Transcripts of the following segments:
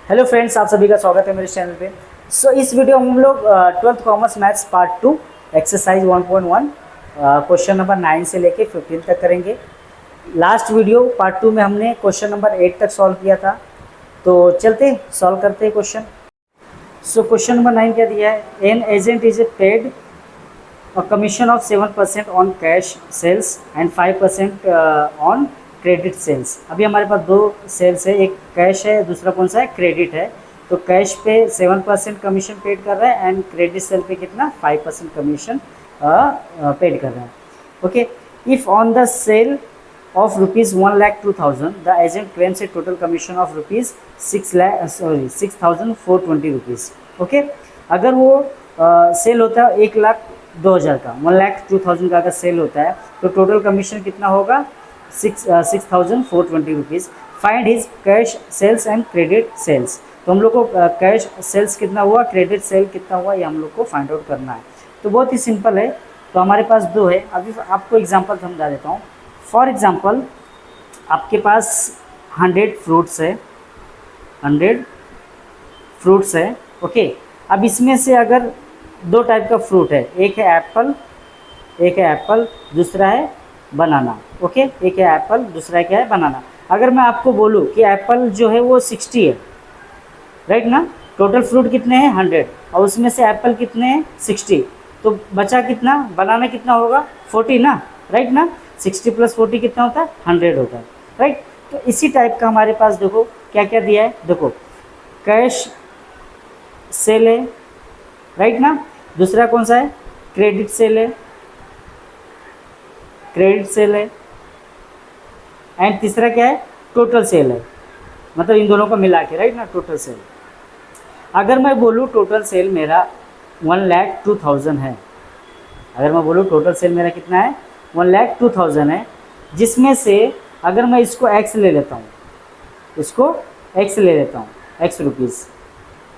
Hello friends, आप सभी का स्वागत है मेरे चैनल पे। इस वीडियो में हम लोग 12th commerce maths part 2 exercise 1.1 question number 9 से लेके 15 तक करेंगे। लास्ट वीडियो पार्ट 2 में हमने क्वेश्चन नंबर 8 तक सॉल्व किया था, तो चलते सॉल्व करते हैं क्वेश्चन। क्वेश्चन नंबर 9 क्या दिया है? An agent is a paid commission of 7% on cash sales and 5% on credit sales. अभी हमारे पास दो सेल्स है, एक कैश है, दूसरा कौन सा है? क्रेडिट है। तो कैश पे 7% कमीशन पेड कर रहा है एंड क्रेडिट सेल पे कितना? 5% कमीशन पेड कर रहा है। Okay, if on the sale of ₹1,02,000 the agent claims a total commission of ₹6,420 rupees. Okay, अगर वो सेल होता है 1,02,000 का, 1,02,000 का अगर सेल होता है तो टोटल कमीशन कितना होगा? 6,420 rupees. Find his cash sales and credit sales. तो हम लोग को कैश सेल्स कितना हुआ, क्रेडिट सेल कितना हुआ, ये हम लोग को फाइंड आउट करना है। तो बहुत ही सिंपल है। तो हमारे पास दो है, अभी आपको एग्जांपल समझा देता हूँ। फॉर एग्जांपल, आपके पास 100 फ्रूट्स है, 100 फ्रूट्स है। ओके, अब इसमें से अगर दो टाइप का फ्रूट है, एक है एप्पल, दूसरा है बनाना। ओके, एक है एप्पल, दूसरा क्या है? बनाना। अगर मैं आपको बोलूँ कि एप्पल जो है वो 60 है, राइट ना? टोटल फ्रूट कितने हैं? 100, और उसमें से एप्पल कितने हैं? 60। तो बचा कितना? बनाना कितना होगा? 40 ना, राइट ना? 60 + 40 कितना होता है? 100 होता है, राइट? तो इसी टाइप का हमारे पास देखो क्या क्या दिया है। देखो, कैश सेल है, राइट ना? दूसरा कौन सा है? क्रेडिट सेल है, एंड तीसरा क्या है? टोटल सेल है, मतलब इन दोनों को मिला के, राइट ना? Total sale. अगर मैं बोलूँ टोटल सेल मेरा 1,02,000 है, अगर मैं बोलूँ टोटल सेल मेरा कितना है? 1,02,000 है, जिसमें से अगर मैं इसको x ले लेता हूँ, x रुपीज़,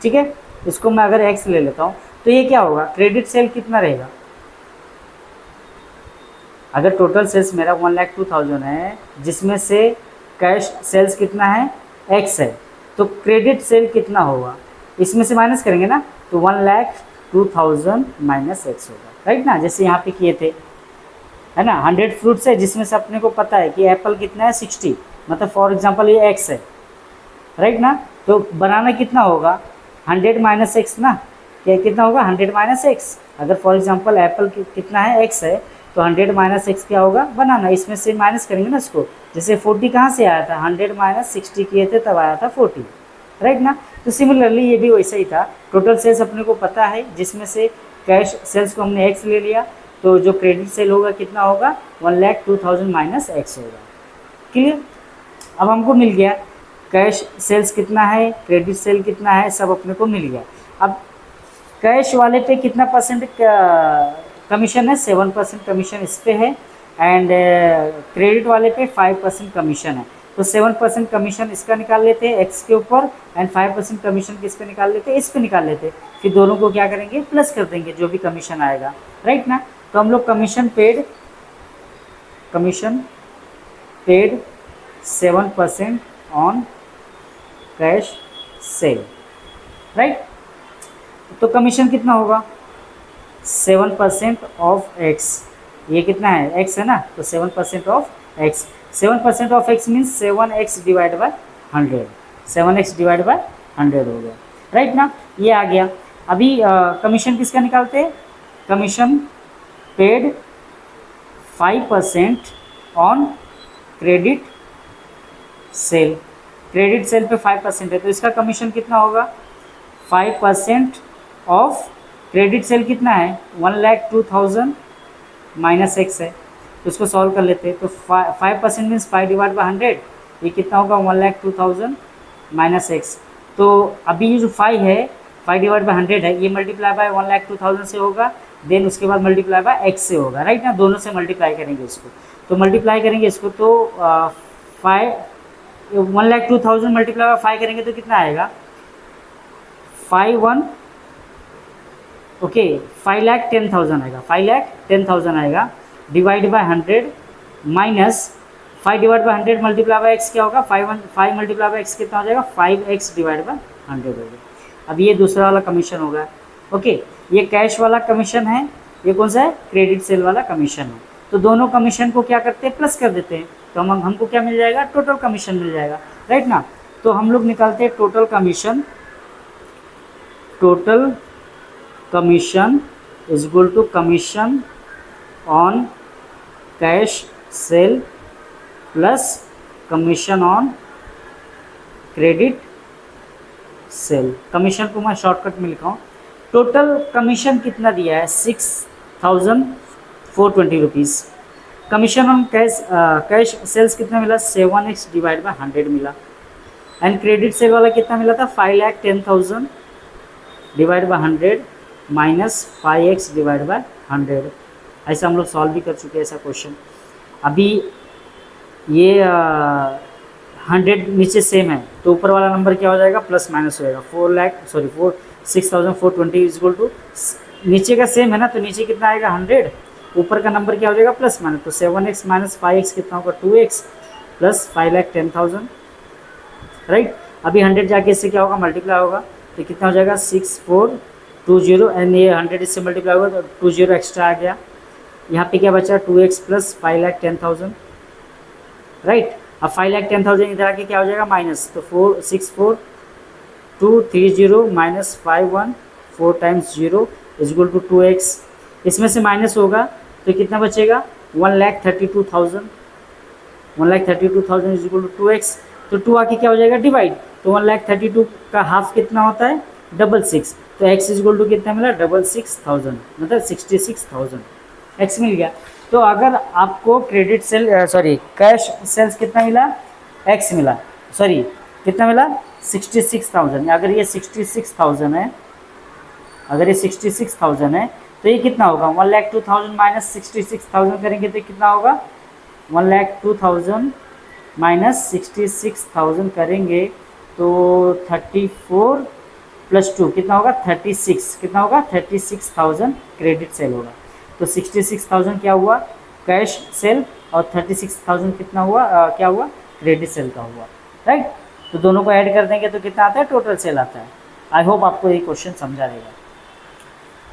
ठीक है? इसको मैं अगर x ले लेता हूँ तो ये क्या होगा? क्रेडिट सेल कितना रहेगा? अगर टोटल सेल्स मेरा 1,02,000 है, जिसमें से कैश सेल्स कितना है? x है, तो क्रेडिट सेल कितना होगा? इसमें से माइनस करेंगे ना, तो 1,02,000 - x होगा, राइट ना? जैसे यहाँ पे किए थे, है ना? 100 फ्रूट्स है, जिसमें से अपने को पता है कि एप्पल कितना है? 60, मतलब फॉर एग्जांपल ये x है, राइट ना? तो बनाना कितना होगा? 100 - x ना, क्या कितना होगा? 100 - x। अगर फॉर एग्जांपल एप्पल कितना है? x है, तो 100 - x क्या होगा? बनाना। इसमें से माइनस करेंगे ना इसको। जैसे 40 कहाँ से आया था? 100 - 60 किए थे तब आया था 40, राइट ना? तो सिमिलरली ये भी वैसा ही था। टोटल सेल्स अपने को पता है, जिसमें से कैश सेल्स को हमने x ले लिया, तो जो क्रेडिट सेल होगा कितना होगा? 1,02,000 - x होगा। क्लियर? अब हमको मिल गया कैश सेल्स कितना है, क्रेडिट सेल कितना है, सब अपने को मिल गया। अब कैश वाले पे कितना परसेंट कमीशन है? 7% कमीशन इस पे है, एंड क्रेडिट वाले पे 5% कमीशन है। तो 7% कमीशन इसका निकाल लेते हैं x के ऊपर, एंड 5% कमीशन किस पे निकाल लेते हैं? इस पे निकाल लेते हैं। फिर दोनों को क्या करेंगे? प्लस कर देंगे, जो भी कमीशन आएगा, राइट ना? तो हम लोग commission paid 7% on cash cell, right? तो कमीशन कितना होगा? 7% ऑफ x, ये कितना है? x है ना, तो 7% of x, 7% of x means 7x divide by 100, 7x divide by 100 हो गया, राइट ना? ये आ गया। अभी कमीशन किसका निकालते हैं? Commission paid 5% on credit cell, credit sale पे 5% है, तो इसका कमीशन कितना होगा? 5% ऑफ क्रेडिट सेल कितना है? 1,02,000 - x है, तो इसको सॉल्व कर लेते हैं। तो 5% मीन्स 5 डिवाइड बाई 100, ये कितना होगा? 1,02,000 - x। तो अभी ये जो 5 है, 5 डिवाइड बाई 100 है, ये मल्टीप्लाई बाय 1,02,000 से होगा, देन उसके बाद मल्टीप्लाई बाय x से होगा, राइट ना? दोनों से मल्टीप्लाई करेंगे इसको, तो मल्टीप्लाई करेंगे इसको, तो 1,02,000 मल्टीप्लाई बाय 5 करेंगे तो कितना आएगा? 5,10,000 आएगा, 5,10,000 आएगा, divide by 100 minus 5 divide by 100 multiply by x क्या होगा? 5 मल्टीप्लाई बाय एक्स कितना हो जाएगा? 5x डिवाइड बाय 100 हो गया। अब ये दूसरा वाला कमीशन होगा। ओके, ये कैश वाला कमीशन है, ये कौन सा है, क्रेडिट सेल वाला कमीशन है। तो दोनों कमीशन को क्या करते हैं, प्लस कर देते हैं, तो हमको क्या मिल जाएगा, टोटल कमीशन मिल जाएगा, राइट ना। तो हम लोग निकालते हैं total commission, total commission is equal to commission on cash sale plus commission on credit sale. Commission को मैं शॉर्टकट में लिखा हूँ। टोटल कमीशन कितना दिया है, 6,420 rupees. Commission on cash sales कितना मिला, 7x डिवाइड बाय 100 मिला। एंड क्रेडिट सेल वाला कितना मिला था, 5,10,000 divide by 100 minus 5x divide by 100। ऐसा हम लोग सॉल्व भी कर चुके हैं ऐसा क्वेश्चन। अभी ये 100 नीचे सेम है, तो ऊपर वाला नंबर क्या हो जाएगा, प्लस माइनस हो जाएगा। 6,420 इज इक्वल टू, नीचे का सेम है ना, तो नीचे कितना आएगा 100, ऊपर का नंबर क्या हो जाएगा, प्लस माइनस। तो 7x माइनस 5x कितना होगा, 2x प्लस 5,10,000, राइट। अभी 100 जाके इससे क्या होगा, मल्टीप्लाई होगा, तो कितना हो जाएगा 6,420, एंड ये 100 इससे मल्टीप्लाई होगा तो 20 एक्स्ट्रा आ गया। यहाँ पे क्या बचा, 2x प्लस 5,10,000, राइट। अब 5,10,000 इधर आके क्या हो जाएगा, माइनस, तो 6,4,230 minus 5,1 times 0 is equal to 2x। इसमें से माइनस होगा तो कितना बचेगा, 1,32,000, 1,32,000 इज इक्वल टू 2x। तो 2 आके क्या हो जाएगा, डिवाइड, तो 1,32 का हाफ कितना होता है, 66, तो x इज इक्वल टू कितना मिला, 66,000, मतलब 66,000 x मिल गया। तो अगर आपको क्रेडिट सेल कैश सेल्स कितना मिला, x मिला, कितना मिला, 66,000। अगर ये 66,000 है, अगर ये 66,000 है, तो ये कितना होगा, 1,02,000 माइनस 66,000 करेंगे तो कितना होगा, 1,02,000 माइनस 66,000 करेंगे तो 34 प्लस 2 कितना होगा, 36, कितना होगा, 36,000 क्रेडिट सेल होगा। तो 66,000 क्या हुआ, कैश सेल, और 36,000 कितना हुआ, क्या हुआ, क्रेडिट सेल का हुआ, राइट। तो दोनों को ऐड कर देंगे तो कितना आता है, टोटल सेल आता है। आई होप आपको ये क्वेश्चन समझा रहेगा।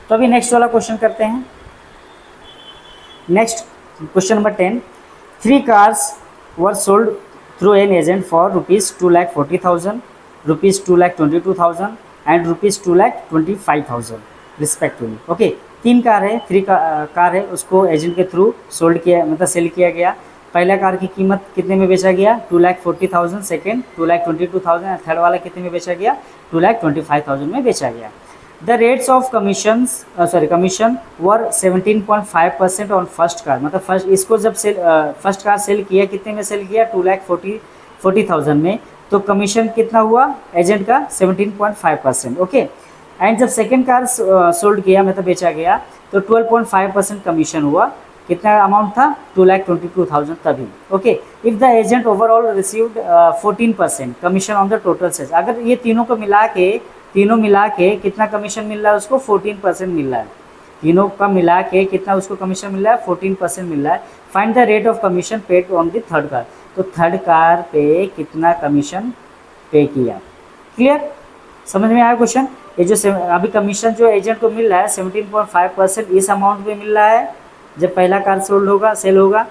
तो अभी नेक्स्ट वाला क्वेश्चन करते हैं। Next question number 10, 3 cars were sold through an agent for ₹2,40,000, ₹2,22,000 and ₹2,25,000 respectively. Okay, 3 car है, 3 कार है, उसको एजेंट के थ्रू सोल्ड किया, मतलब सेल किया गया। पहला कार की कीमत कितने में बेचा गया, 2,40,000, सेकेंड 2,22,000, थर्ड वाला कितने में बेचा गया, 2,25,000 में बेचा गया। The rates of commission were 17.5% on first car, मतलब फर्स्ट इसको जब फर्स्ट कार सेल किया, कितने में सेल किया, 2,40,000 में, तो कमीशन कितना हुआ एजेंट का, 17.5%। ओके, एंड जब सेकेंड कार सोल्ड किया, मतलब बेचा गया, तो 12.5% कमीशन हुआ। कितना अमाउंट था, 2,22,000 तभी। Okay, if the agent overall received 14% commission on the total sales. अगर ये तीनों मिला के कितना कमीशन मिल रहा है उसको, 14% मिल रहा है। तीनों का मिला के कितना उसको कमीशन मिल रहा है, 14% मिल रहा है। Find the rate of commission paid on the third car, तो थर्ड कार पे कितना कमीशन पे किया। क्लियर, समझ में आया क्वेश्चन। ये जो अभी कमीशन जो एजेंट को मिल रहा है 17.5% इस अमाउंट पे मिल रहा है जब पहला कार सेल होगा,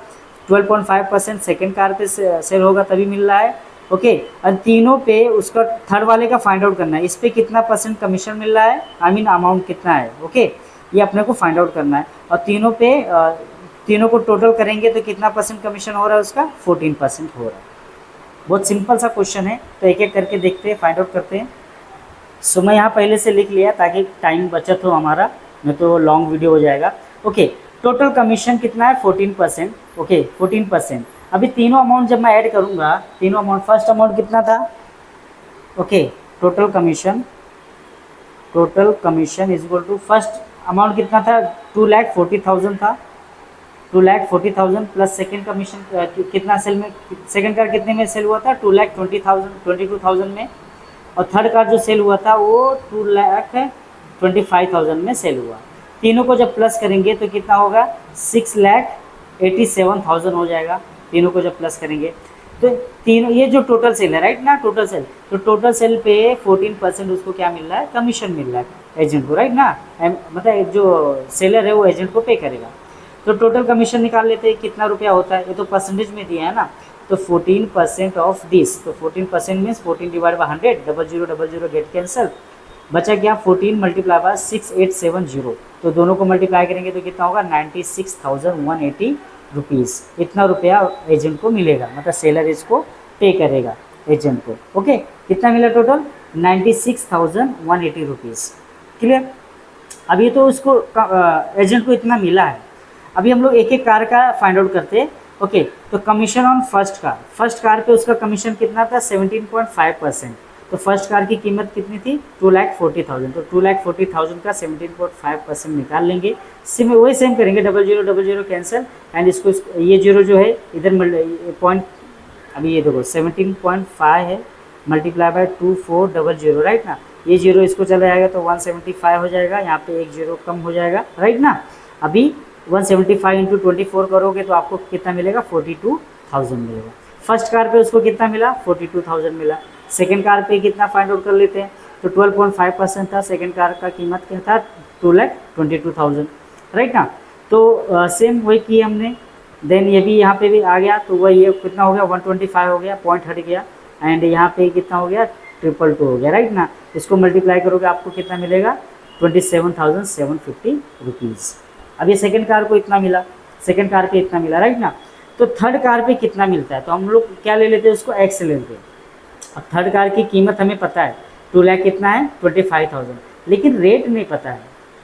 12.5% सेकेंड कार पे सेल होगा तभी मिल रहा है। ओके, और तीनों पे उसका थर्ड वाले का फाइंड आउट करना है, इस पे कितना % कमीशन मिल रहा है, आई मीन अमाउंट कितना है। ओके, ये अपने को फाइंड आउट करना है, और तीनों को टोटल करेंगे तो कितना % कमीशन हो रहा है उसका, 14% हो रहा है। बहुत सिंपल सा क्वेश्चन है, तो एक एक करके देखते हैं, फाइंड आउट करते हैं। सो मैं यहाँ पहले से लिख लिया ताकि टाइम बचत हो हमारा, नहीं तो लॉन्ग वीडियो हो जाएगा। ओके, टोटल कमीशन कितना है, 14%। ओके, 14%। अभी तीनों अमाउंट जब मैं ऐड करूँगा, तीनों अमाउंट, फर्स्ट अमाउंट कितना था, okay, total commission is equal to, first amount कितना था, 2,40,000 था, 2,40,000 प्लस सेकेंड कमीशन कितना सेल में, सेकेंड कार कितने में सेल हुआ था, 2,22,000 में, और थर्ड कार जो सेल हुआ था वो 2,25,000 में सेल हुआ। तीनों को जब प्लस करेंगे तो कितना होगा, 6,87,000 हो जाएगा, तीनों को जब प्लस करेंगे। तो तीनों ये जो टोटल सेल है राइट ना, टोटल सेल, तो टोटल सेल पे 14% उसको क्या मिल रहा है, कमीशन मिल रहा है एजेंट को राइट ना, मतलब जो सेलर है वो एजेंट को पे करेगा। तो टोटल कमीशन निकाल लेते हैं कितना रुपया होता है, ये तो परसेंटेज में दिया है ना, तो 14% ऑफ दिस, तो 14% means 14 divide by 100, 0000 get cancel, बचा क्या 14 मल्टीप्लाई बाय 6870, तो दोनों को मल्टीप्लाई करेंगे तो कितना होगा 96,180 रुपीज़, इतना रुपया एजेंट को मिलेगा, मतलब सेलर इसको पे करेगा एजेंट को। ओके, कितना मिला टोटल 96,180 रुपीज़। क्लियर। अभी तो उसको एजेंट को इतना मिला है। अभी हम लोग एक एक कार का फाइंड आउट करते हैं। ओके, तो कमीशन ऑन फर्स्ट कार पे उसका कमीशन कितना था 17.5%। तो फर्स्ट कार की कीमत कितनी थी 2,40,000, तो 2,40,000 का 17.5% निकाल लेंगे। वही सेम करेंगे, 0000 कैंसिल, एंड इसको ये जीरो जो है इधर पॉइंट, अभी ये देखो 17.5 है मल्टीप्लाई बाय 2400 राइट ना, ये जीरो इसको चला जाएगा तो 175 हो जाएगा, यहाँ पे एक जीरो कम हो जाएगा राइट ना। अभी 175 इंटू 24 करोगे तो आपको कितना मिलेगा 42,000 मिलेगा। फर्स्ट कार पे उसको कितना मिला 42,000 मिला। सेकंड कार पे कितना फाइंड आउट कर लेते हैं, तो 12.5% था, सेकंड कार का कीमत क्या था 2,22,000 राइट ना। तो सेम वही किया हमने, देन ये भी यहाँ पे भी आ गया, तो वह ये कितना हो गया 125 हो गया, पॉइंट हट गया, एंड यहाँ पे कितना हो गया 222 हो गया राइट ना। इसको मल्टीप्लाई करोगे आपको कितना मिलेगा 27,750 रुपीज़। अब ये सेकंड कार को इतना मिला, सेकंड कार पे इतना मिला राइट ना। तो थर्ड कार पे कितना मिलता है, तो हम लोग क्या ले लेते हैं उसको एक्स ले लेते हैं। अब थर्ड कार की कीमत हमें पता है 2 लाख कितना है 25,000, लेकिन रेट नहीं पता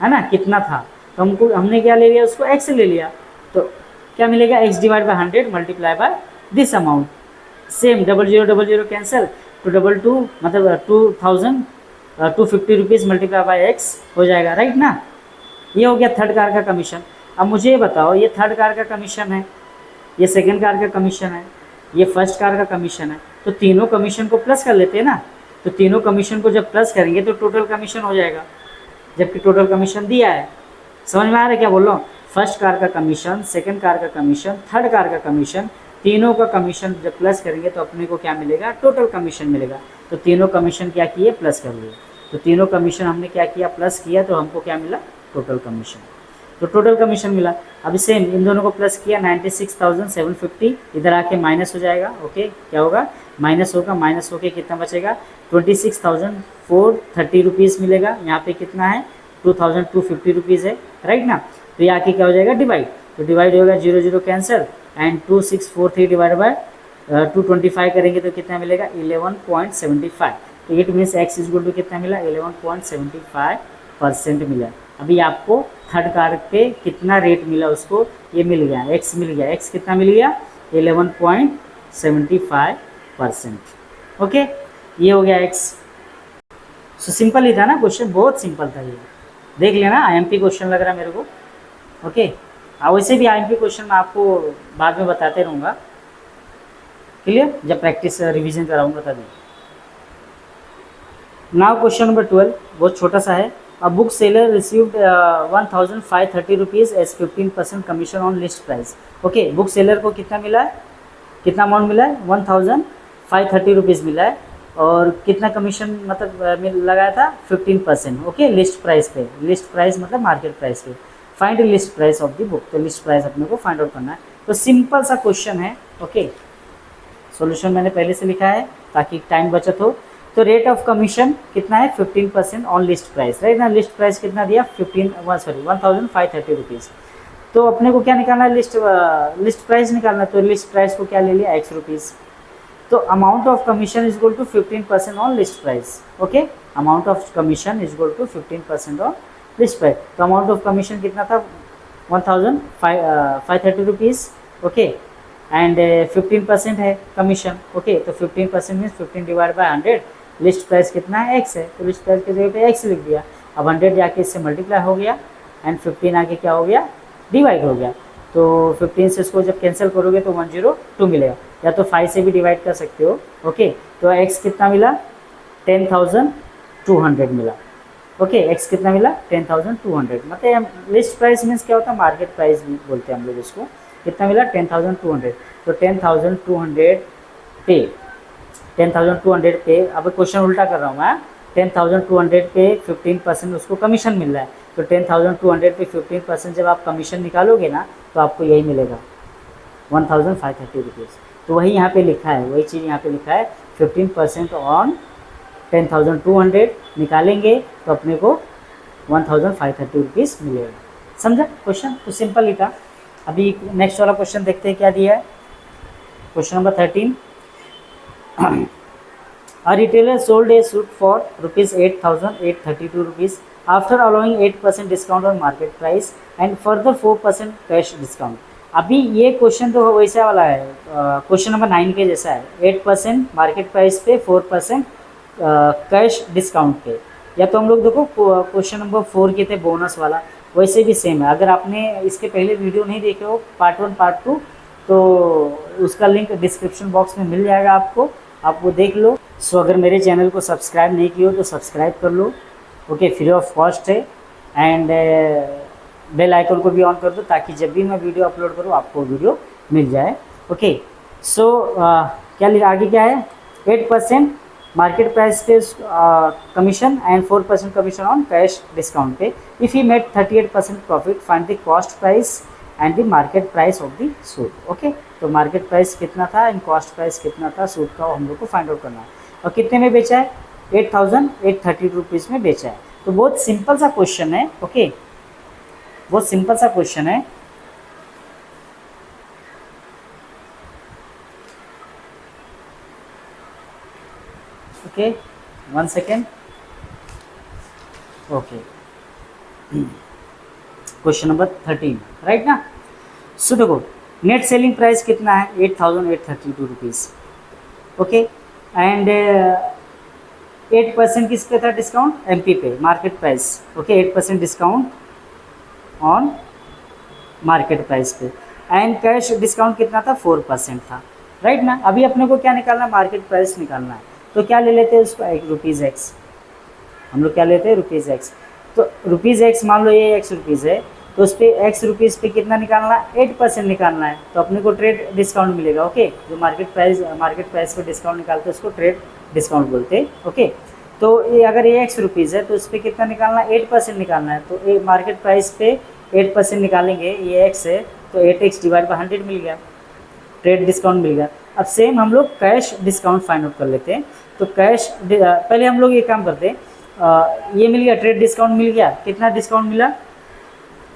है ना कितना था, तो हमने क्या ले लिया उसको एक्स ले लिया, तो क्या मिलेगा x divide by 100 multiply by this amount. Same 0000 cancel, तो 22 मतलब 2,250 रुपीज़ मल्टीप्लाई बाय एक्स हो जाएगा राइट ना। ये हो गया थर्ड कार का कमीशन। अब मुझे ये बताओ, ये थर्ड कार का कमीशन है, ये सेकंड कार का कमीशन है, ये फर्स्ट कार का कमीशन है, तो तीनों कमीशन को प्लस कर लेते हैं ना। तो तीनों कमीशन को जब प्लस करेंगे तो टोटल कमीशन हो जाएगा, जबकि टोटल कमीशन दिया है। समझ में आ रहा है क्या बोल रहा हूँ, फर्स्ट कार का कमीशन, सेकंड कार का कमीशन, थर्ड कार का कमीशन, तीनों का कमीशन जब प्लस करेंगे तो अपने को क्या मिलेगा टोटल कमीशन मिलेगा। तो तीनों कमीशन क्या किए प्लस कर लिए, तो तीनों कमीशन हमने क्या किया प्लस किया, तो हमको क्या मिला टोटल कमीशन, तो टोटल कमीशन मिला। अभी सेम इन दोनों को प्लस किया 96,750, इधर आके माइनस हो जाएगा। ओके, क्या होगा माइनस होगा, माइनस होके कितना बचेगा 26,430 रुपीज़ मिलेगा। यहाँ पे कितना है 2,250 रुपीज़ है राइट ना। तो ये आके क्या हो जाएगा डिवाइड, तो डिवाइड होगा 00 कैंसिल, एंड 2643 डिवाइड बाय 225 करेंगे तो कितना मिलेगा 11.75। तो it means x equal to कितना मिला 11.75% मिला। अभी आपको थर्ड कार पे कितना रेट मिला उसको ये मिल गया, एक्स मिल गया, एक्स कितना मिल गया 11.75%। ओके, ये हो गया एक्स। सो सिंपल ही था ना क्वेश्चन, बहुत सिंपल था ये, देख लेना आईएमपी क्वेश्चन लग रहा है मेरे को। ओके, वैसे भी आईएमपी क्वेश्चन मैं आपको बाद में बताते रहूँगा, क्लियर, जब प्रैक्टिस रिवीजन कराऊंगा तभी। नाउ क्वेश्चन नंबर 12, बहुत छोटा सा है। A book seller received 1,530 rupees as 15% commission on list price. Okay, book seller को कितना मिला है, कितना अमाउंट मिला है 1,530 रुपीज़ मिला है, और कितना कमीशन मतलब लगाया था 15%। ओके, लिस्ट प्राइस पे, लिस्ट प्राइस मतलब मार्केट प्राइस पे। Find list price of the book, तो लिस्ट प्राइस अपने को फाइंड आउट करना है। तो सिंपल सा क्वेश्चन है। ओके, सॉल्यूशन मैंने पहले से लिखा है ताकि टाइम बचत हो। तो रेट ऑफ कमीशन कितना है 15% ऑन लिस्ट प्राइस राइट ना। लिस्ट प्राइस कितना दिया 1,530 रुपीज़। तो अपने को क्या निकालना है लिस्ट प्राइस निकालना है, तो लिस्ट प्राइस को क्या ले लिया x रुपीज़। तो amount of commission is equal to 15% on list price. Okay, amount of commission is equal to 15% on list price. तो अमाउंट ऑफ कमीशन कितना था 1,530 रुपीज़। ओके, एंड 15% है कमीशन। ओके, तो 15% means 15 divide by 100, list price कितना है x है, तो list price की जगह पे x लिख दिया। अब 100 जाके इससे मल्टीप्लाई हो गया, एंड 15 आके क्या हो गया डिवाइड हो गया। तो 15 से इसको जब कैंसिल करोगे तो 102 मिलेगा, या तो 5 से भी डिवाइड कर सकते हो। ओके, तो x कितना मिला 10,200 मिला। ओके, x कितना मिला 10,200, मतलब लिस्ट प्राइस मीन्स क्या होता है मार्केट प्राइस भी बोलते हैं हम लोग इसको। कितना मिला 10,200। तो 10,200 पे 10,200 पे, अब क्वेश्चन उल्टा कर रहा हूँ मैं, 10,200 पे 15% उसको कमीशन मिल रहा है, तो 10,200 पे 15% जब आप कमीशन निकालोगे ना तो आपको यही मिलेगा 1,530 रुपीज़। तो वही यहाँ पे लिखा है, वही चीज़ यहाँ पे लिखा है 15% ऑन 10,200 निकालेंगे तो अपने को 1,530 रुपीज़ मिलेगा। समझा क्वेश्चन? तो सिंपल ही था। अभी नेक्स्ट वाला क्वेश्चन देखते हैं क्या दिया है। Question number 13, A retailer sold a suit for rupees 8,832 rupees after allowing 8% discount on market price and further 4% cash discount। अभी ये क्वेश्चन तो वैसा वाला है, क्वेश्चन नंबर 9 के जैसा है, 8% मार्केट प्राइस पे 4% कैश डिस्काउंट पे। या तो हम लोग देखो क्वेश्चन नंबर 4 के थे बोनस वाला, वैसे भी सेम है। अगर आपने इसके पहले वीडियो नहीं देखे हो पार्ट 1 पार्ट 2 तो उसका लिंक डिस्क्रिप्शन बॉक्स में मिल जाएगा आपको, आप वो देख लो। सो अगर मेरे चैनल को सब्सक्राइब नहीं किया हो तो सब्सक्राइब कर लो, ओके, फ्री ऑफ कॉस्ट है। एंड बेल आइकन को भी ऑन कर दो ताकि जब भी मैं वीडियो अपलोड करूँ आपको वीडियो मिल जाए, ओके। सो क्या आगे क्या है, 8% मार्केट प्राइस पे commission and 4% commission on cash discount पे। If he made 38% profit find the cost price and the market price of the suit, okay. तो मार्केट प्राइस कितना था एंड कॉस्ट प्राइस कितना था सूट का, हम लोग को फाइंड आउट करना है। और कितने में बेचा है, 8,830 रुपीज़ में बेचा है। तो बहुत सिंपल सा क्वेश्चन है, ओके, बहुत सिंपल सा क्वेश्चन है। Okay, 1 second, okay. Question number 13, right ना। सो देखो नेट सेलिंग प्राइस कितना है, 8,832 रुपीज़, ओके। एंड 8% किस पे था डिस्काउंट, एमपी पे, market price, okay, 8% discount on market price पे। एंड कैश डिस्काउंट कितना था, 4% था, राइट ना। अभी अपने को क्या निकालना है, मार्केट प्राइस निकालना है। तो क्या ले लेते हैं उसको, रुपीज़ एक्स, हम लोग क्या लेते हैं, रुपीज़ एक्स। तो रुपीज़ एक्स मान लो ये एक्स रुपीज़ है, तो उस पर एक्स रुपीज़ पे कितना निकालना है, 8% निकालना है। तो अपने को ट्रेड डिस्काउंट मिलेगा, ओके। जो मार्केट प्राइस पे डिस्काउंट निकालते हैं उसको ट्रेड डिस्काउंट बोलते हैं, ओके। तो ये अगर ये एक्स रुपीज़ है तो उस पर कितना निकालना है, 8% निकालना है। तो ये मार्केट प्राइस पे 8% निकालेंगे, ये एक्स है तो 8x डिवाइड बाई 100 मिल गया, ट्रेड डिस्काउंट मिल गया। अब सेम हम लोग कैश डिस्काउंट फाइंड आउट कर लेते हैं। तो कैश पहले हम लोग ये काम करते हैं, ये मिल गया, ट्रेड डिस्काउंट मिल गया, कितना डिस्काउंट मिला,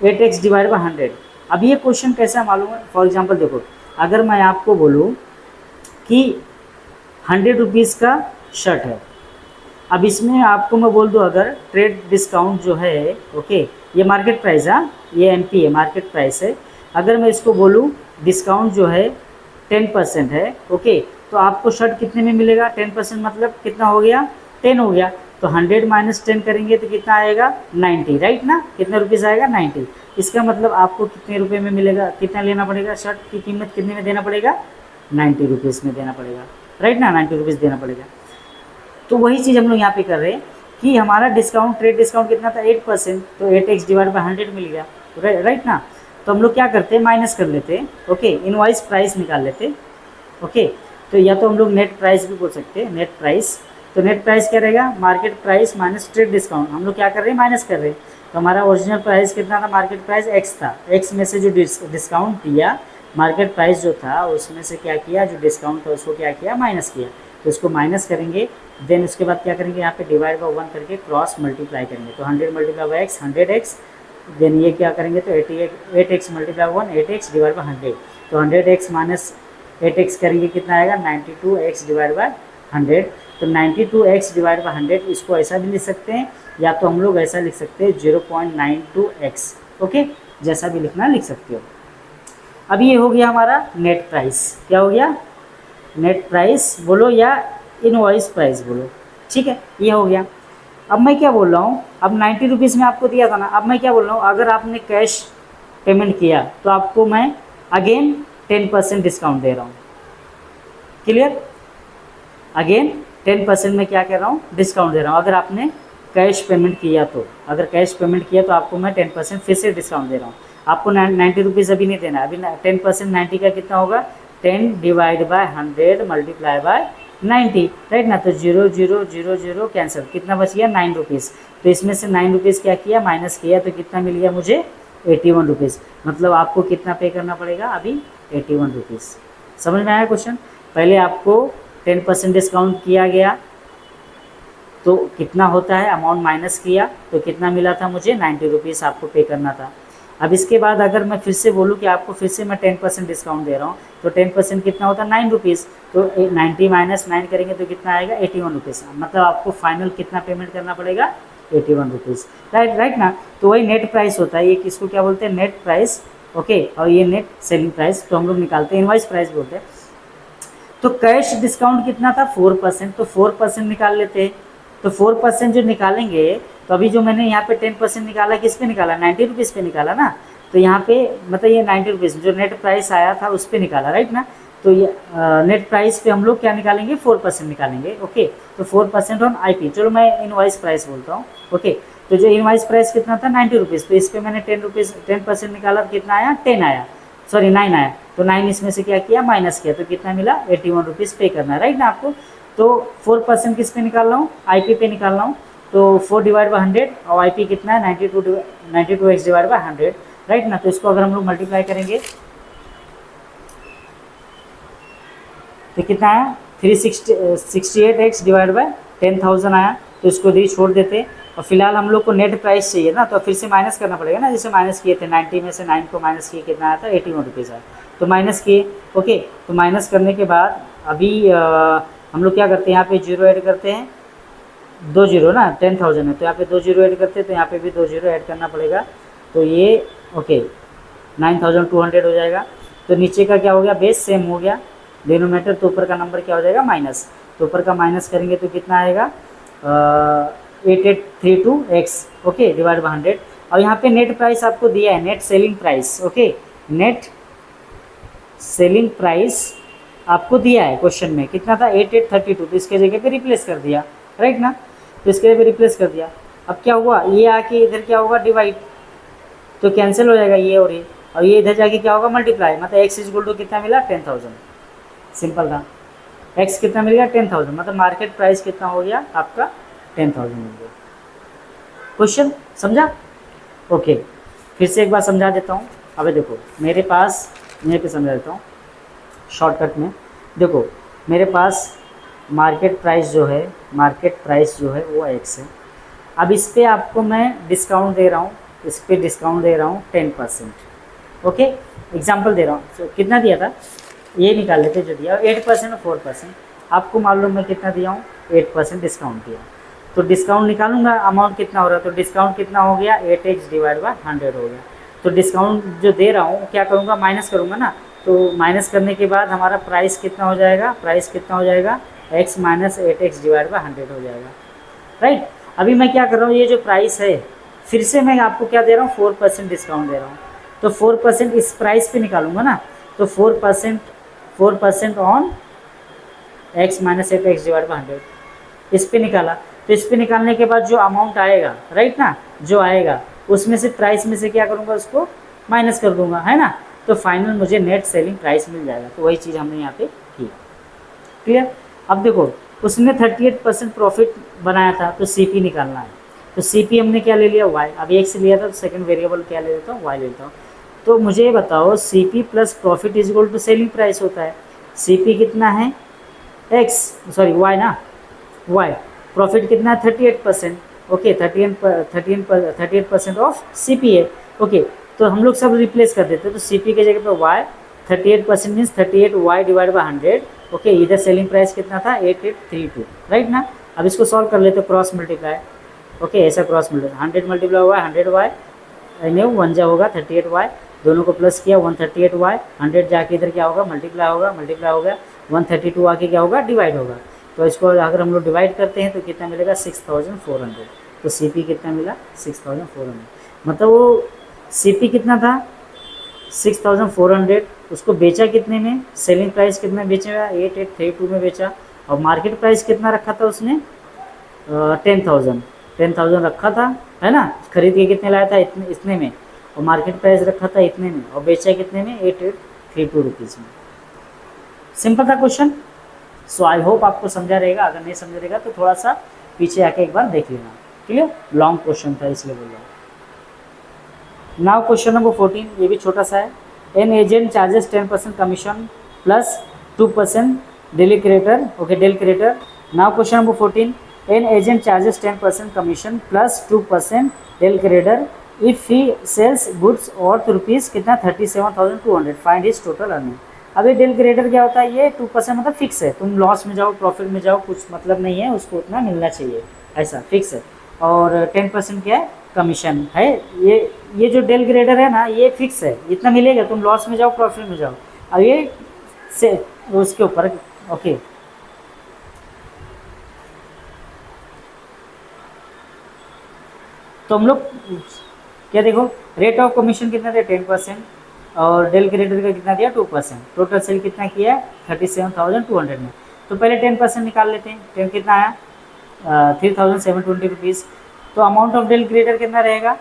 8x डिवाइड बाई 100। अब ये क्वेश्चन कैसा मालूम है, फॉर एग्जांपल देखो, अगर मैं आपको बोलूँ कि 100 रुपीज़ का शर्ट है, अब इसमें आपको मैं बोल दूँ अगर ट्रेड डिस्काउंट जो है, ओके, ये मार्केट प्राइस है, ये एमपी है, मार्केट प्राइस है। अगर मैं इसको बोलूँ डिस्काउंट जो है 10% है, ओके, तो आपको शर्ट कितने में मिलेगा, 10% मतलब कितना हो गया, 10 हो गया। तो 100 माइनस 10 करेंगे तो कितना आएगा, 90, राइट ना। कितने रुपीज़ आएगा, 90। इसका मतलब आपको कितने रुपए में मिलेगा, कितना लेना पड़ेगा, शर्ट की कीमत कितने में देना पड़ेगा, 90 रुपीज़ में देना पड़ेगा, राइट ना, 90 रुपीज़ देना पड़ेगा। तो वही चीज़ हम लोग यहाँ पे कर रहे हैं कि हमारा डिस्काउंट, ट्रेड डिस्काउंट कितना था, 8%, तो 8x डिवाइड बाई 100 मिल गया, राइट ना। तो हम लोग क्या करते हैं, माइनस कर लेते हैं, ओके, इनवॉइस प्राइस निकाल लेते हैं, ओके। तो या तो हम लोग नेट प्राइस भी बोल सकते हैं, नेट प्राइस। तो नेट प्राइस क्या रहेगा, market price minus trade discount. हम लोग क्या कर रहे हैं, माइनस कर रहे हैं। तो हमारा ओरिजिनल प्राइस कितना था, मार्केट प्राइस x था, x में से जो डिस्काउंट दिया, मार्केट प्राइस जो था उसमें से क्या किया, जो डिस्काउंट था उसको क्या किया, माइनस किया। तो उसको माइनस करेंगे, देन उसके बाद क्या करेंगे, यहाँ पे डिवाइड बाई 1 करके क्रॉस मल्टीप्लाई करेंगे। तो 100 multiply by x 100x, then ये क्या करेंगे, तो 8x multiply 1 8x divide by 100। तो 100x माइनस 8x करेंगे, कितना आएगा, 92x डिवाइड बाई 100। तो 92x डिवाइड बाई 100, इसको ऐसा भी लिख सकते हैं, या तो हम लोग ऐसा लिख सकते हैं 0.92x, ओके, जैसा भी लिखना लिख सकते हो। अभी ये हो गया हमारा नेट प्राइस, क्या हो गया, नेट प्राइस बोलो या इनवॉइस प्राइस बोलो, ठीक है, ये हो गया। अब मैं क्या बोल रहा हूँ, अब 90 रुपीज़ में आपको दिया था ना, अब मैं क्या बोल रहा हूँ, अगर आपने कैश पेमेंट किया तो आपको मैं अगेन 10% डिस्काउंट दे रहा हूँ, क्लियर। अगेन 10% में क्या कर रहा हूँ, डिस्काउंट दे रहा हूँ। अगर आपने कैश पेमेंट किया तो, अगर कैश पेमेंट किया तो आपको मैं 10% फिर से डिस्काउंट दे रहा हूँ। आपको 90 रुपीज़ अभी नहीं देना, अभी 10% 90 का कितना होगा, 10 divide by 100 multiply by 90, right ना। तो 0 0 0 0 कैंसिल, कितना बच गया 9 रुपीज़। तो इसमें से 9 रुपीज़ क्या किया, माइनस किया, तो कितना मिल गया मुझे 81 रुपीज़। मतलब आपको कितना पे करना पड़ेगा अभी 81 रुपीज़। समझ में आया क्वेश्चन। पहले आपको 10% डिस्काउंट किया गया तो कितना होता है, अमाउंट माइनस किया तो कितना मिला था मुझे 90 रुपीज़ आपको पे करना था। अब इसके बाद अगर मैं फिर से बोलूँ कि आपको फिर से मैं 10% डिस्काउंट दे रहा हूँ तो 10% कितना होता है 9 रुपीज़। तो 90 माइनस 9 करेंगे तो कितना आएगा 81 रुपीज़। मतलब आपको फाइनल कितना पेमेंट करना पड़ेगा 81 रुपीज़, राइट ना। तो वही नेट प्राइस होता है, ये किसको क्या बोलते हैं नेट प्राइस, ओके। और ये नेट सेलिंग प्राइस तो हम लोग निकालते हैं, इनवॉइस प्राइस बोलते हैं। तो कैश डिस्काउंट कितना था 4%, तो 4% निकाल लेते हैं। तो 4% जो निकालेंगे तो अभी जो मैंने यहाँ पे 10% निकाला किस पे निकाला 90 रुपीज़ पे निकाला ना। तो यहाँ पे मतलब ये 90 रुपीज़ जो नेट प्राइस आया था उस पर निकाला, राइट ना। तो ये नेट प्राइस पे हम लोग क्या निकालेंगे 4% निकालेंगे, ओके। तो 4% ऑन IP, चलो मैं इनवॉइस प्राइस बोलता हूँ, ओके। तो जो इनवॉइस प्राइस कितना था 90 रुपीज़, तो इस पर मैंने 10% निकाला तो कितना आया 10 आया, सॉरी 9 आया। तो 9 इसमें से क्या किया माइनस किया, तो कितना मिला 81 रुपीज़ पे करना है, राइट ना आपको। तो 4% किस पे निकाल रहा हूँ IP पे निकाल रहा हूँ। तो 4 डिवाइड बाई 100 और IP कितना है 92x डिवाइड बाई 100, राइट ना। तो इसको अगर हम लोग मल्टीप्लाई करेंगे तो कितना आया 368x डिवाइड बाई 10,000 आया। तो इसको दी छोड़ देते और फिलहाल हम लोग को नेट प्राइस चाहिए ना, तो फिर से माइनस करना पड़ेगा ना, जैसे माइनस किए थे 90 में से 9 को माइनस किए कितना आया था 81 रुपीज़ आया। तो माइनस किए, ओके। तो माइनस करने के बाद अभी हम लोग क्या करते हैं यहाँ पे 0 ऐड करते हैं, 2 0 ना 10,000 है तो यहाँ पे 2 0 ऐड करते हैं, तो यहाँ पे भी 2 0 ऐड करना पड़ेगा। तो ये ओके 9,200 हो जाएगा। तो नीचे का क्या हो गया बेस सेम हो गया, डिनोमिनेटर तो ऊपर का नंबर क्या हो जाएगा माइनस। तो ऊपर का माइनस करेंगे तो कितना आएगा 8832x, ओके, डिवाइड बाई 100। और यहाँ पे नेट प्राइस आपको दिया है net selling price, okay. Net selling price आपको दिया है क्वेश्चन में कितना था 8832, तो इसके जगह पे रिप्लेस कर दिया, राइट ना। तो इसके जगह पे रिप्लेस कर दिया। अब क्या हुआ ये आके इधर क्या होगा डिवाइड, तो कैंसिल हो जाएगा ये और ये इधर जाके क्या होगा मल्टीप्लाई, मतलब x इक्वल टू कितना मिला 10,000, सिंपल था। x कितना मिल गया 10,000, मतलब मार्केट प्राइस कितना हो गया आपका 10,000 मिल गया। क्वेश्चन समझा, ओके। फिर से एक बार समझा देता हूँ। अबे देखो मेरे पास, मैं पे समझा देता हूँ शॉर्टकट में। देखो मेरे पास मार्केट प्राइस जो है वो x है। अब इस पर आपको मैं डिस्काउंट दे रहा हूँ, इस पर डिस्काउंट दे रहा हूँ 10%, ओके। एग्जांपल दे रहा हूँ। तो कितना दिया था ये निकाल लेते जो दिया 8% और 4%। आपको मालूम मैं कितना दिया हूँ 8% डिस्काउंट दिया। तो डिस्काउंट निकालूंगा अमाउंट कितना हो रहा है, तो डिस्काउंट कितना हो गया 8x डिवाइड बाई 100 हो गया। तो डिस्काउंट जो दे रहा हूँ क्या करूँगा माइनस करूँगा ना। तो माइनस करने के बाद हमारा प्राइस कितना हो जाएगा, x minus 8x divide by 100 हो जाएगा, राइट। अभी मैं क्या कर रहा हूँ ये जो प्राइस है फिर से मैं आपको क्या दे रहा हूँ 4% डिस्काउंट दे रहा हूँ। तो 4% इस प्राइस पे निकालूंगा ना। तो 4% on x minus 8x divide by 100 इस पे निकाला। तो इस पे निकालने के बाद जो अमाउंट आएगा, राइट ना, जो आएगा उसमें से प्राइस में से क्या करूँगा उसको माइनस कर दूंगा, है ना। तो फाइनल मुझे नेट सेलिंग प्राइस मिल जाएगा। तो वही चीज़ हमने यहाँ पे की, क्लियर। अब देखो उसने 38% प्रॉफिट बनाया था तो CP निकालना है। तो CP हमने क्या ले लिया y, अब x लिया था तो सेकंड वेरिएबल क्या ले लेता हूँ y ले लेता हूँ। तो मुझे बताओ CP plus profit is equal to selling price होता है। CP कितना है y ना, y प्रॉफिट कितना है 38%, ओके। 38% ऑफ CP है, ओके। तो हम लोग सब रिप्लेस कर देते हैं। तो CP के जगह पे y 38% means 38y divide by 100, okay. इधर सेलिंग प्राइस कितना था 8832, राइट ना। अब इसको सॉल्व कर लेते क्रॉस मल्टीप्लाई, ओके। ऐसा क्रॉस मल्टीप्लाई 100 मल्टीप्लाई हुआ 100y यानी 1 जा होगा 38y, दोनों को प्लस किया 138y, 100 जाके इधर क्या होगा मल्टीप्लाई हो गया 132 आके क्या होगा डिवाइड होगा। तो इसको अगर हम लोग डिवाइड करते हैं तो कितना मिलेगा 6400। तो CP कितना मिला 6400, मतलब वो CP कितना था 6400, उसको बेचा कितने में, सेलिंग प्राइस कितना बेचा 8832 में बेचा। और मार्केट प्राइस कितना रखा था उसने 10,000 रखा था, है ना। खरीद के कितने लाया था इतने में, और मार्केट प्राइस रखा था इतने में, और बेचा कितने में 8832 रुपीज़ में। सिंपल था क्वेश्चन। सो आई होप आपको समझा रहेगा, अगर नहीं समझा रहेगा तो थोड़ा सा पीछे आके एक बार देख लेना। क्लियर? लॉन्ग क्वेश्चन था इसलिए बोल रहा हूँ। नाउ क्वेश्चन नंबर 14, ये भी छोटा सा है। An agent charges 10% commission plus 2% daily creditor. Okay, daily creditor. Now question number 14, an agent charges 10% commission plus 2% daily creditor if he sales goods और रुपीज़ कितना 37,200, फाइंड हिज टोटल अर्निंग। अब ये del grader क्या होता है, ये 2% मतलब fix है, तुम लॉस में जाओ प्रॉफिट में जाओ कुछ मतलब नहीं है, उसको उतना मिलना चाहिए, ऐसा फिक्स है। और 10% क्या है, कमीशन है। ये जो डेल ग्रेडर है ना, ये फिक्स है, इतना मिलेगा, तुम लॉस में जाओ प्रॉफिट में जाओ। अब ये से उसके ऊपर ओके। तो हम लोग क्या देखो, रेट ऑफ कमीशन कितना दिया 10%, और डेल क्रेडिटर का कितना दिया 2%। टोटल सेल कितना किया 37,200 में। तो पहले 10% निकाल लेते हैं। 10 कितना आया 3,720 रुपीज़। तो अमाउंट ऑफ डेल क्रेडिटर कितना रहेगा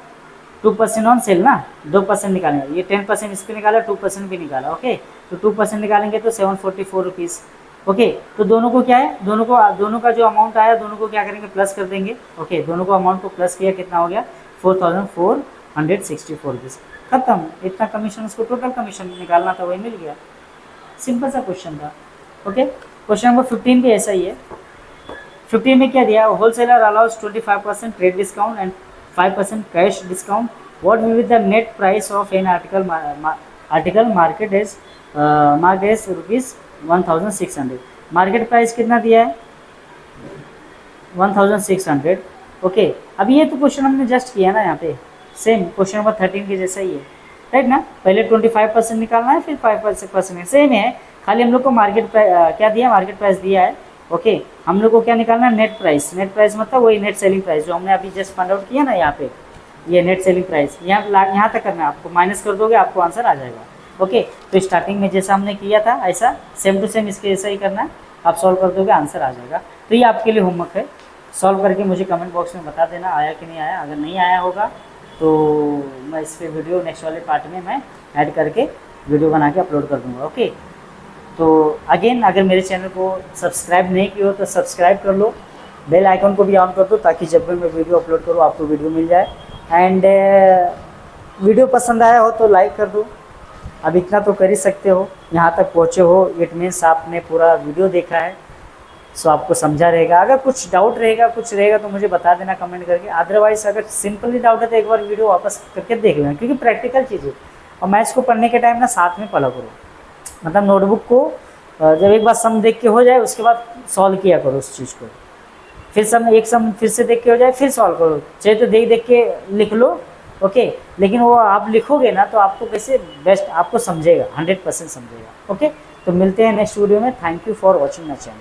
2% ऑन सेल ना, 2% निकालेंगे। ये 10% इस पर निकाला, 2% भी निकाला। ओके, तो 2% निकालेंगे तो 744 रुपीज़। ओके, तो दोनों को क्या है, दोनों का जो अमाउंट आया दोनों को क्या करेंगे, प्लस कर देंगे। ओके, दोनों को अमाउंट को प्लस किया, कितना हो गया 4,464 रुपीज़। खत्म, इतना कमीशन, उसको टोटल कमीशन निकालना था, वही मिल गया। सिंपल सा क्वेश्चन था। ओके, क्वेश्चन नंबर 15 भी ऐसा ही है। 15 में क्या दिया, wholesaler allows 25% trade discount and 5% cash discount. What will be the net price of an article market as rupees 1,600। Market price कितना दिया है 1,600। ओके, अब ये तो क्वेश्चन हमने जस्ट किया ना, यहाँ पे सेम क्वेश्चन नंबर 13 के जैसा ही है, राइट ना। पहले 25% निकालना है, फिर 5% सेम है, खाली हम लोग को मार्केट क्या दिया, मार्केट प्राइस दिया है। ओके, हम लोग को क्या निकालना है, नेट प्राइस। नेट प्राइस मतलब वही नेट सेलिंग प्राइस जो हमने अभी जस्ट फाइंड आउट किया ना, यहाँ पे ये नेट सेलिंग प्राइस, यहाँ तक करना है आपको, माइनस कर दोगे आपको आंसर आ जाएगा। ओके, तो स्टार्टिंग में जैसा हमने किया था ऐसा सेम टू सेम इसके ऐसा ही करना है, आप सॉल्व कर दोगे आंसर आ जाएगा। तो ये आपके लिए होमवर्क है, सॉल्व करके मुझे कमेंट बॉक्स में बता देना आया कि नहीं आया। अगर नहीं आया होगा तो मैं इस पर वीडियो नेक्स्ट वाले पार्ट में मैं ऐड करके वीडियो बना के अपलोड कर दूँगा। ओके, तो अगेन अगर मेरे चैनल को सब्सक्राइब नहीं किया हो तो सब्सक्राइब कर लो, बेल आइकन को भी ऑन कर दो ताकि जब भी मैं वीडियो अपलोड करूँ आपको वीडियो मिल जाए। एंड वीडियो पसंद आया हो तो लाइक कर दो, अब इतना तो कर ही सकते हो, यहाँ तक पहुँचे हो इट मीन्स आपने पूरा वीडियो देखा है, सो आपको समझा रहेगा। अगर कुछ डाउट रहेगा कुछ रहेगा तो मुझे बता देना कमेंट करके, अदरवाइज अगर सिंपली डाउट है तो एक बार वीडियो वापस करके देख लेना, क्योंकि प्रैक्टिकल चीज़ है। और मैथ्स को पढ़ने के टाइम ना साथ में पढ़ा करो, मतलब नोटबुक को जब एक बार सम देख के हो जाए उसके बाद सॉल्व किया करो उस चीज़ को, फिर सम फिर से देख के हो जाए फिर सॉल्व करो, चाहे तो देख के लिख लो। ओके, लेकिन वो आप लिखोगे ना तो आपको कैसे बेस्ट आपको समझेगा, 100% समझेगा। ओके, तो मिलते हैं नेक्स्ट वीडियो में। Thank you for watching my channel.